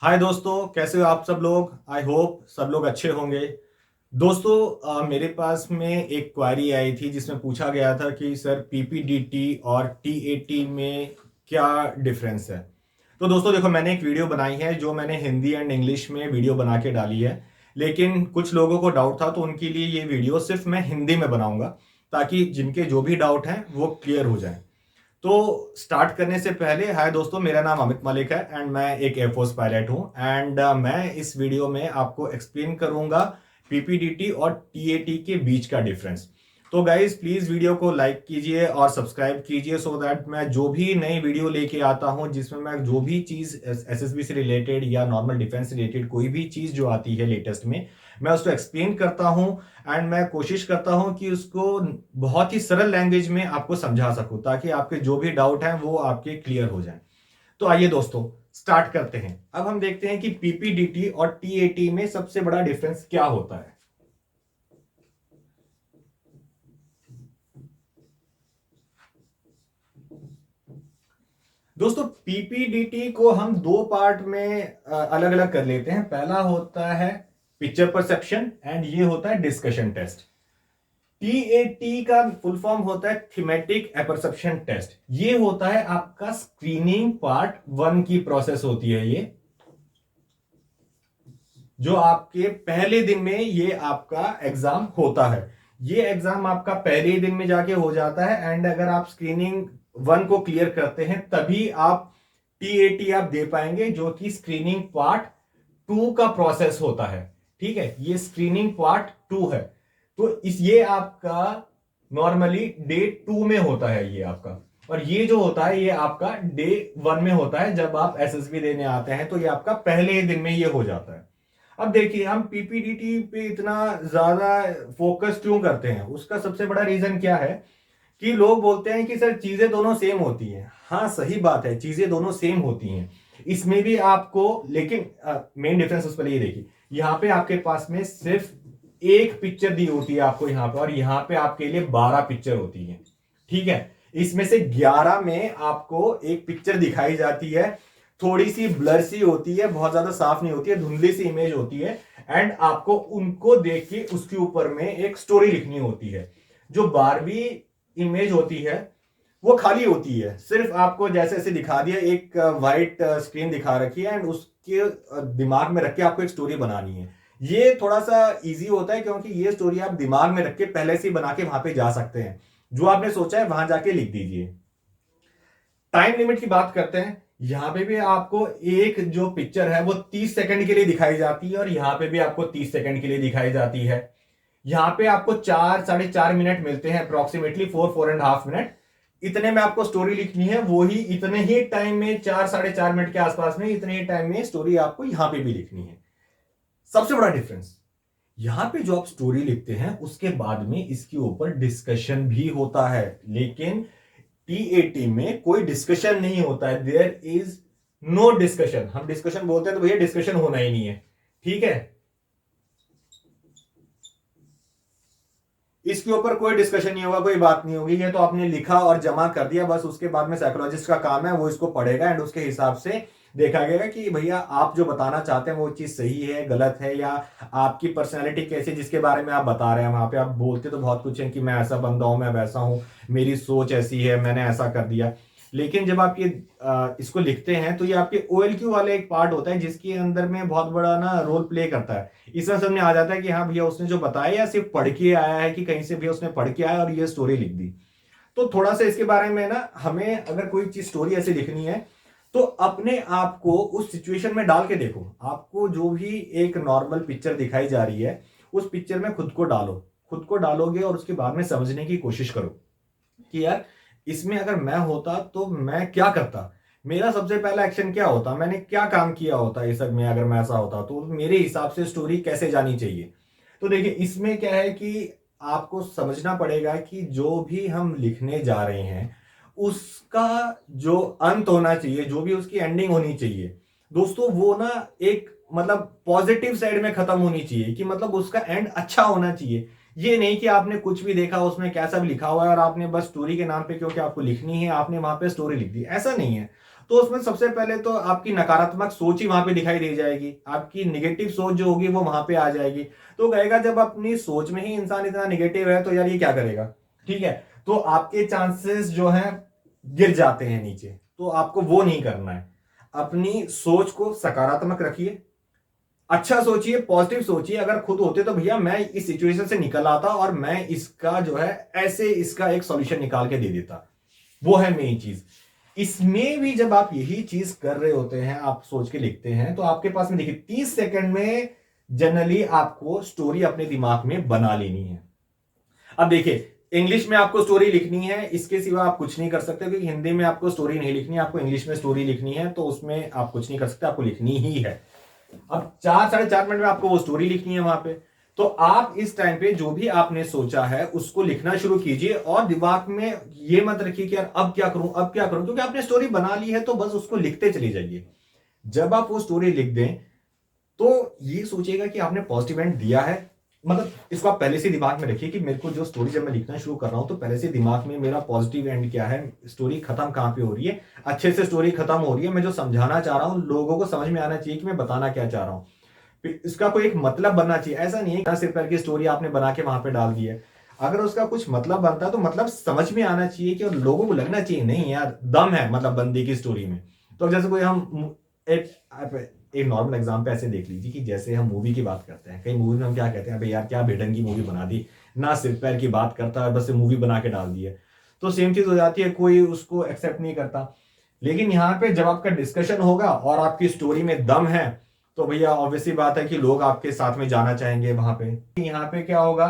हाय दोस्तों, कैसे हो आप सब लोग। आई होप सब लोग अच्छे होंगे। दोस्तों, मेरे पास में एक क्वेरी आई थी जिसमें पूछा गया था कि सर पीपीडीटी और टीएटी में क्या डिफरेंस है। तो दोस्तों देखो, मैंने एक वीडियो बनाई है जो मैंने हिंदी एंड इंग्लिश में वीडियो बना के डाली है। लेकिन कुछ लोगों को डाउट था तो उनके लिए ये वीडियो सिर्फ मैं हिंदी में बनाऊंगा, ताकि जिनके जो भी डाउट हैं वो क्लियर हो जाएं। तो स्टार्ट करने से पहले, हाय दोस्तों, मेरा नाम अमित मलिक है एंड मैं एक एयरफोर्स पायलट हूं। एंड मैं इस वीडियो में आपको एक्सप्लेन करूंगा पीपीडीटी और टीएटी के बीच का डिफरेंस। तो गाइज प्लीज वीडियो को लाइक कीजिए और सब्सक्राइब कीजिए सो दैट मैं जो भी नई वीडियो लेके आता हूं जिसमें मैं जो भी चीज एसएसबी से रिलेटेड या नॉर्मल डिफेंस से रिलेटेड कोई भी चीज जो आती है लेटेस्ट में, मैं उसको एक्सप्लेन करता हूं। एंड मैं कोशिश करता हूं कि उसको बहुत ही सरल लैंग्वेज में आपको समझा सकूं, ताकि आपके जो भी डाउट हैं वो आपके क्लियर हो जाएं। तो आइए दोस्तों, स्टार्ट करते हैं। अब हम देखते हैं कि पीपीडीटी और टीएटी में सबसे बड़ा डिफरेंस क्या होता है। दोस्तों, पीपीडीटी को हम दो पार्ट में अलग अलग कर लेते हैं। पहला होता है पिक्चर परसेप्शन एंड ये होता है डिस्कशन टेस्ट। टीएटी का फुल फॉर्म होता है थीमेटिक एपर्सेप्शन टेस्ट। ये होता है आपका स्क्रीनिंग पार्ट वन की प्रोसेस होती है। ये जो आपके पहले दिन में ये आपका एग्जाम होता है। ये एग्जाम आपका पहले ही दिन में जाके हो जाता है एंड अगर आप स्क्रीनिंग वन को क्लियर करते हैं तभी आप टीएटी आप दे पाएंगे, जो कि स्क्रीनिंग पार्ट टू का प्रोसेस होता है। ठीक है, ये स्क्रीनिंग पार्ट टू है। तो इस ये आपका नॉर्मली डे टू में होता है ये आपका। और ये जो होता है ये आपका डे वन में होता है। जब आप एसएसबी देने आते हैं तो ये आपका पहले ही दिन में ये हो जाता है। अब देखिए, हम पीपीडीटी पे इतना ज्यादा फोकस क्यों करते हैं, उसका सबसे बड़ा रीजन क्या है कि लोग बोलते हैं कि सर चीजें दोनों सेम होती हैं। हाँ, सही बात है, चीजें दोनों सेम होती हैं। इसमें भी आपको, लेकिन मेन डिफरेंस उस पर ये देखिए, यहाँ पे आपके पास में सिर्फ एक पिक्चर दी होती है आपको यहाँ पे, और यहाँ पे आपके लिए 12 पिक्चर होती है। ठीक है, इसमें से 11 में आपको एक पिक्चर दिखाई जाती है, थोड़ी सी ब्लर सी होती है, बहुत ज्यादा साफ नहीं होती है, धुंधली सी इमेज होती है। एंड आपको उनको देख के उसके ऊपर में एक स्टोरी लिखनी होती है। जो 12वीं इमेज होती है वो खाली होती है, सिर्फ आपको जैसे ऐसे दिखा दिया, एक वाइट स्क्रीन दिखा रखी है एंड उसके दिमाग में रख के आपको एक स्टोरी बनानी है। ये थोड़ा सा इजी होता है क्योंकि ये स्टोरी आप दिमाग में रख के पहले से ही बना के वहां पे जा सकते हैं। जो आपने सोचा है वहां जाके लिख दीजिए। टाइम लिमिट की बात करते हैं। यहां पे भी आपको एक जो पिक्चर है वो 30 सेकंड के लिए दिखाई जाती है और यहां पे भी आपको 30 सेकंड के लिए दिखाई जाती है। यहां पे आपको 4 साढ़े 4 मिनट मिलते हैं, अप्रोक्सीमेटली 4 4.5 मिनट। इतने में आपको स्टोरी लिखनी है, वो ही इतने ही टाइम में, 4 साढ़े 4 मिनट के आसपास में, इतने ही टाइम में स्टोरी आपको यहां पे भी लिखनी है। सबसे बड़ा डिफरेंस, यहां पे जो आप स्टोरी लिखते हैं उसके बाद में इसके ऊपर डिस्कशन भी होता है, लेकिन टीएटी में कोई डिस्कशन नहीं होता है। There is no discussion. हम डिस्कशन बोलते हैं तो भैया डिस्कशन होना ही नहीं है। ठीक है, इसके ऊपर कोई डिस्कशन नहीं होगा, कोई बात नहीं होगी। ये तो आपने लिखा और जमा कर दिया बस, उसके बाद में साइकोलॉजिस्ट का काम है, वो इसको पढ़ेगा एंड उसके हिसाब से देखा गया कि भैया आप जो बताना चाहते हैं वो चीज सही है, गलत है, या आपकी पर्सनैलिटी कैसी, जिसके बारे में आप बता रहे हैं। वहां पे आप बोलते तो बहुत कुछ है कि मैं ऐसा बंदा हूं, मैं वैसा हूं, मेरी सोच ऐसी है, मैंने ऐसा कर दिया। लेकिन जब आप ये इसको लिखते हैं तो ये आपके ओएलक्यू वाले एक पार्ट होता है जिसके अंदर में बहुत बड़ा ना रोल प्ले करता है। इसमें समझ में आ जाता है कि हाँ भैया उसने जो बताया या सिर्फ पढ़ के आया है, कि कहीं से भी उसने पढ़ के आया और ये स्टोरी लिख दी। तो थोड़ा सा इसके बारे में ना, हमें अगर कोई चीज स्टोरी ऐसी लिखनी है तो अपने आप को उस सिचुएशन में डाल के देखो। आपको जो भी एक नॉर्मल पिक्चर दिखाई जा रही है उस पिक्चर में खुद को डालो। खुद को डालोगे और उसके बाद में समझने की कोशिश करो कि यार इसमें अगर मैं होता तो मैं क्या करता, मेरा सबसे पहला एक्शन क्या होता, मैंने क्या काम किया होता इस सब में, अगर मैं ऐसा होता तो मेरे हिसाब से स्टोरी कैसे जानी चाहिए। तो देखिए, इसमें क्या है कि आपको समझना पड़ेगा कि जो भी हम लिखने जा रहे हैं उसका जो अंत होना चाहिए, जो भी उसकी एंडिंग होनी चाहिए दोस्तों, वो ना एक मतलब पॉजिटिव साइड में खत्म होनी चाहिए, कि मतलब उसका एंड अच्छा होना चाहिए। ये नहीं कि आपने कुछ भी देखा उसमें कैसा भी लिखा हुआ है और आपने बस स्टोरी के नाम पे, क्योंकि आपको लिखनी है, आपने वहां पे स्टोरी लिख दी। ऐसा नहीं है। तो उसमें सबसे पहले तो आपकी नकारात्मक सोच ही वहां पे दिखाई दे जाएगी, आपकी निगेटिव सोच जो होगी वो वहां पे आ जाएगी। तो कहेगा जब अपनी सोच में ही इंसान इतना निगेटिव है तो यार ये क्या करेगा, ठीक है। तो आपके चांसेस जो है गिर जाते हैं नीचे, तो आपको वो नहीं करना है। अपनी सोच को सकारात्मक रखिए, अच्छा सोचिए, पॉजिटिव सोचिए। अगर खुद होते तो भैया मैं इस सिचुएशन से निकल आता और मैं इसका जो है ऐसे इसका एक सॉल्यूशन निकाल के दे देता। वो है मेन चीज। इसमें भी जब आप यही चीज कर रहे होते हैं, आप सोच के लिखते हैं, तो आपके पास में देखिए 30 सेकंड में जनरली आपको स्टोरी अपने दिमाग में बना लेनी है। अब देखिए, इंग्लिश में आपको स्टोरी लिखनी है, इसके सिवा आप कुछ नहीं कर सकते, क्योंकि हिंदी में आपको स्टोरी नहीं लिखनी है, आपको इंग्लिश में स्टोरी लिखनी है, तो उसमें आप कुछ नहीं कर सकते, आपको लिखनी ही है। अब 4-4.5 मिनट में आपको वो स्टोरी लिखनी है वहां पे। तो आप इस टाइम पे जो भी आपने सोचा है उसको लिखना शुरू कीजिए, और दिमाग में ये मत रखिए कि यार अब क्या करूं, अब क्या करूं, क्योंकि आपने स्टोरी बना ली है तो बस उसको लिखते चले जाइए। जब आप वो स्टोरी लिख दें तो ये सोचिएगा कि आपने पॉजिटिव एंड दिया है। मतलब इसको आप पहले से दिमाग में रखिए कि मेरे को जो स्टोरी जब मैं लिखना शुरू कर रहा हूं तो पहले से दिमाग में मेरा पॉजिटिव एंड क्या है, स्टोरी खत्म कहां पे हो रही है, अच्छे से स्टोरी खत्म हो रही है, मैं जो समझाना चाह रहा हूं लोगों को समझ में आना चाहिए कि मैं बताना क्या चाह रहा हूं, इसका कोई एक मतलब बनना चाहिए। ऐसा नहीं है सिर्फ पैर की स्टोरी आपने बना के वहां पे डाल दी है। अगर उसका कुछ मतलब बनता है तो मतलब समझ में आना चाहिए कि, और लोगों को लगना चाहिए नहीं यार दम है मतलब बंदे की स्टोरी में। तो जैसे कोई हम एक नॉर्मल एग्जाम्पल ऐसे देख लीजिए कि जैसे हम मूवी की बात करते हैं, कई मूवी में हम क्या कहते हैं, भाई यार क्या बेढंगी मूवी बना दी, ना सिर पैर की बात करता है, बस मूवी बना के डाल दी है। तो सेम चीज हो जाती है, कोई उसको एक्सेप्ट नहीं करता। लेकिन यहाँ पे जब आपका डिस्कशन होगा और आपकी स्टोरी में दम है, तो भैया ऑब्वियसली बात है कि लोग आपके साथ में जाना चाहेंगे वहां पे। यहाँ पे क्या होगा,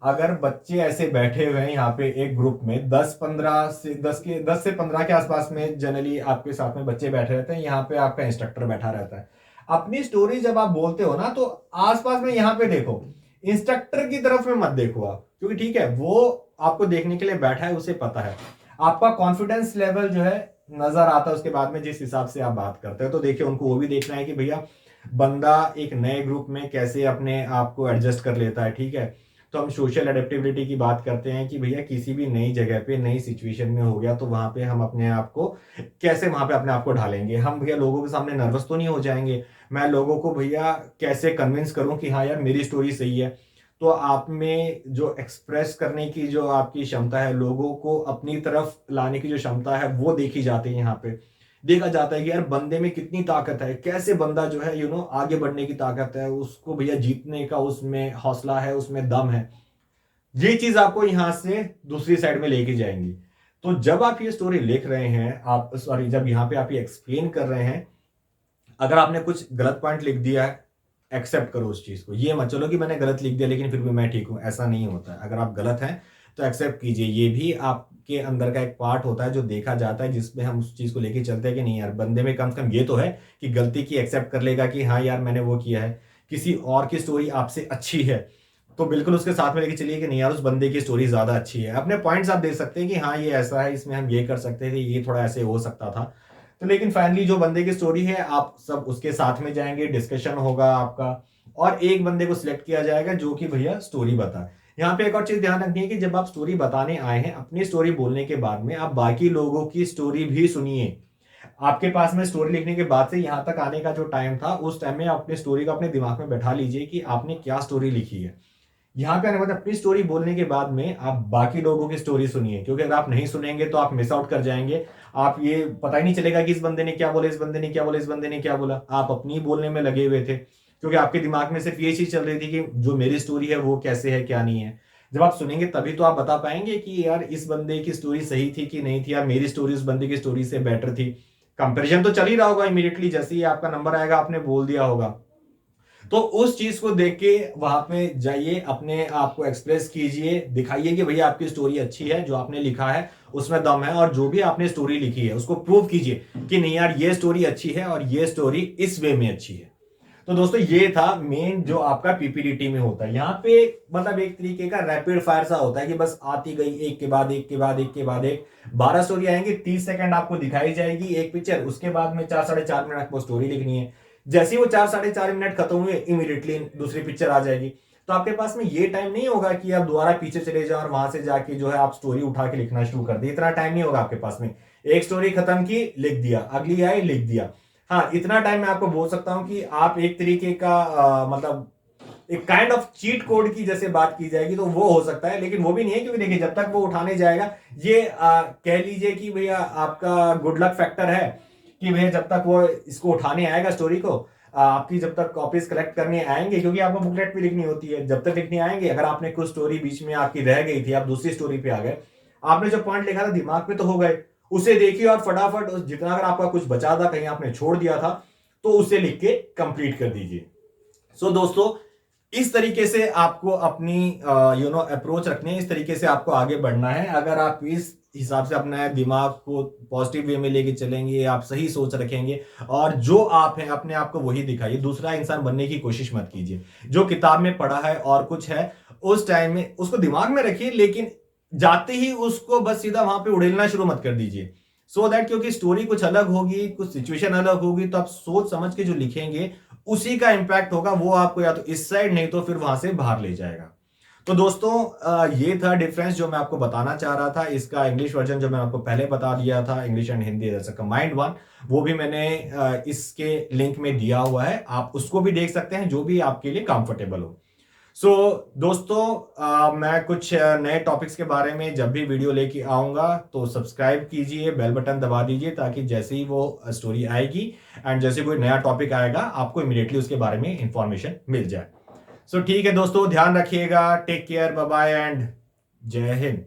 अगर बच्चे ऐसे बैठे हुए हैं यहाँ पे एक ग्रुप में 10 से 15 के आसपास में जनरली आपके साथ में बच्चे बैठे रहते हैं, यहाँ पे आपका इंस्ट्रक्टर बैठा रहता है। अपनी स्टोरी जब आप बोलते हो ना तो आसपास में यहाँ पे देखो, इंस्ट्रक्टर की तरफ में मत देखो आप, क्योंकि ठीक है वो आपको देखने के लिए बैठा है, उसे पता है आपका कॉन्फिडेंस लेवल जो है नजर आता है उसके बाद में जिस हिसाब से आप बात करते हो। तो देखिए उनको वो भी देखना है कि भैया बंदा एक नए ग्रुप में कैसे अपने आप को एडजस्ट कर लेता है, ठीक है। तो हम सोशल एडेप्टेबिलिटी की बात करते हैं कि भैया किसी भी नई जगह पे नई सिचुएशन में हो गया तो वहां पे हम अपने आप को कैसे वहां पे अपने आप को ढालेंगे। हम भैया लोगों के सामने नर्वस तो नहीं हो जाएंगे, मैं लोगों को भैया कैसे कन्विंस करूं कि हाँ यार मेरी स्टोरी सही है। तो आप में जो एक्सप्रेस करने की जो आपकी क्षमता है, लोगों को अपनी तरफ लाने की जो क्षमता है वो देखी जाती है। यहाँ पे देखा जाता है कि यार बंदे में कितनी ताकत है, कैसे बंदा जो है आगे बढ़ने की ताकत है, उसको भैया जीतने का उसमें हौसला है, उसमें दम है। ये चीज आपको यहां से दूसरी साइड में लेके जाएंगी। तो जब आप ये स्टोरी लिख रहे हैं, आप सॉरी जब यहाँ पे आप ये एक्सप्लेन कर रहे हैं, अगर आपने कुछ गलत पॉइंट लिख दिया है, एक्सेप्ट करो उस चीज को। ये मत चलो कि मैंने गलत लिख दिया लेकिन फिर भी मैं ठीक हूं, ऐसा नहीं होता है। अगर आप गलत हैं तो एक्सेप्ट कीजिए, ये भी आपके अंदर का एक पार्ट होता है जो देखा जाता है, जिसमें हम उस चीज को लेके चलते हैं कि नहीं यार बंदे में कम से कम ये तो है कि गलती की एक्सेप्ट कर लेगा कि हाँ यार मैंने वो किया है। किसी और की स्टोरी आपसे अच्छी है तो बिल्कुल उसके साथ में लेके चलिए कि नहीं यार उस बंदे की स्टोरी ज्यादा अच्छी है। अपने पॉइंट्स आप दे सकते हैं कि हाँ ये ऐसा है, इसमें हम ये कर सकते थे, ये थोड़ा ऐसे हो सकता था। तो लेकिन फाइनली जो बंदे की स्टोरी है आप सब उसके साथ में जाएंगे, डिस्कशन होगा आपका, और एक बंदे को सिलेक्ट किया जाएगा जो कि भैया स्टोरी बताए। यहाँ पे एक और चीज ध्यान रखनी है कि जब आप स्टोरी बताने आए हैं, अपनी स्टोरी बोलने के बाद में आप बाकी लोगों की स्टोरी भी सुनिए। आपके पास में स्टोरी लिखने के बाद से यहाँ तक आने का जो टाइम था, उस टाइम में अपनी स्टोरी को अपने दिमाग में बैठा लीजिए कि आपने क्या स्टोरी लिखी है। यहाँ पे आने के बाद अपनी स्टोरी बोलने के बाद में आप बाकी लोगों की स्टोरी सुनिए, क्योंकि अगर आप नहीं सुनेंगे तो आप मिस आउट कर जाएंगे। आप ये पता ही नहीं चलेगा कि इस बंदे ने क्या बोला, इस बंदे ने क्या बोला, इस बंदे ने क्या बोला। आप अपनी बोलने में लगे हुए थे क्योंकि आपके दिमाग में सिर्फ ये चीज चल रही थी कि जो मेरी स्टोरी है वो कैसे है क्या नहीं है। जब आप सुनेंगे तभी तो आप बता पाएंगे कि यार इस बंदे की स्टोरी सही थी कि नहीं थी, या मेरी स्टोरी उस बंदे की स्टोरी से बेटर थी। कंपेरिजन तो चल ही रहा होगा, इमीडिएटली जैसे ही आपका नंबर आएगा आपने बोल दिया होगा। तो उस चीज को देख के वहां पे जाइए, अपने आप को एक्सप्रेस कीजिए, दिखाइए कि भैया आपकी स्टोरी अच्छी है, जो आपने लिखा है उसमें दम है, और जो भी आपने स्टोरी लिखी है उसको प्रूव कीजिए कि नहीं यार ये स्टोरी अच्छी है और ये स्टोरी इस वे में अच्छी है। तो दोस्तों ये था मेन जो आपका पीपीडीटी में होता है। यहाँ पे मतलब एक तरीके का रैपिड फायर सा होता है कि बस आती गई एक के बाद एक के बाद एक के बाद एक 12 स्टोरी आएंगी, 30 सेकंड आपको दिखाई जाएगी एक पिक्चर, उसके बाद में 4-4.5 मिनट आपको स्टोरी लिखनी है। जैसे ही वो 4-4.5 मिनट खत्म हुए इमीडिएटली दूसरी पिक्चर आ जाएगी। तो आपके पास में ये टाइम नहीं होगा कि आप दोबारा पीछे चले जाओ और वहां से जाके जो है आप स्टोरी उठा के लिखना शुरू कर दे, इतना टाइम नहीं होगा आपके पास में। एक स्टोरी खत्म की, लिख दिया, अगली आई, लिख दिया। हाँ, इतना टाइम मैं आपको बोल सकता हूं कि आप एक तरीके का मतलब एक काइंड ऑफ चीट कोड की जैसे बात की जाएगी तो वो हो सकता है, लेकिन वो भी नहीं है, क्योंकि देखिए जब तक वो उठाने जाएगा, ये कह लीजिए कि भैया आपका गुड लक फैक्टर है कि भैया जब तक वो इसको उठाने आएगा स्टोरी को, आपकी जब तक कॉपीज कलेक्ट करने आएंगे, क्योंकि आपको बुकलेट भी लिखनी होती है, जब तक लिखने आएंगे, अगर आपने कुछ स्टोरी बीच में आपकी रह गई थी, आप दूसरी स्टोरी पे आ गए, आपने जो पॉइंट लिखा था दिमाग में तो हो गए, उसे देखिए और फटाफट जितना अगर आपका कुछ बचा था, कहीं आपने छोड़ दिया था, तो उसे लिख के कंप्लीट कर दीजिए। सो दोस्तों, इस तरीके से आपको अपनी अप्रोच रखनी है, इस तरीके से आपको आगे बढ़ना है। अगर आप इस हिसाब से अपना दिमाग को पॉजिटिव वे में लेके चलेंगे, आप सही सोच रखेंगे और जो आप हैं अपने आप को वही दिखाइए, दूसरा इंसान बनने की कोशिश मत कीजिए। जो किताब में पढ़ा है और कुछ है उस टाइम में उसको दिमाग में रखिए, लेकिन जाते ही उसको बस सीधा वहां पे उड़ेलना शुरू मत कर दीजिए। सो दैट, क्योंकि स्टोरी कुछ अलग होगी, कुछ सिचुएशन अलग होगी, तो आप सोच समझ के जो लिखेंगे उसी का इंपैक्ट होगा, वो आपको या तो इस साइड नहीं तो फिर वहां से बाहर ले जाएगा। तो दोस्तों, ये था डिफरेंस जो मैं आपको बताना चाह रहा था। इसका इंग्लिश वर्जन जो मैं आपको पहले बता दिया था, English and Hindi as a combined one, वो भी मैंने इसके लिंक में दिया हुआ है, आप उसको भी देख सकते हैं, जो भी आपके लिए कंफर्टेबल हो। सो दोस्तों, मैं कुछ नए टॉपिक्स के बारे में जब भी वीडियो लेके आऊंगा तो सब्सक्राइब कीजिए, बेल बटन दबा दीजिए, ताकि जैसे ही वो स्टोरी आएगी एंड जैसे कोई नया टॉपिक आएगा आपको इमीडिएटली उसके बारे में इंफॉर्मेशन मिल जाए। सो ठीक है दोस्तों, ध्यान रखिएगा, take care, bye bye and जय हिंद।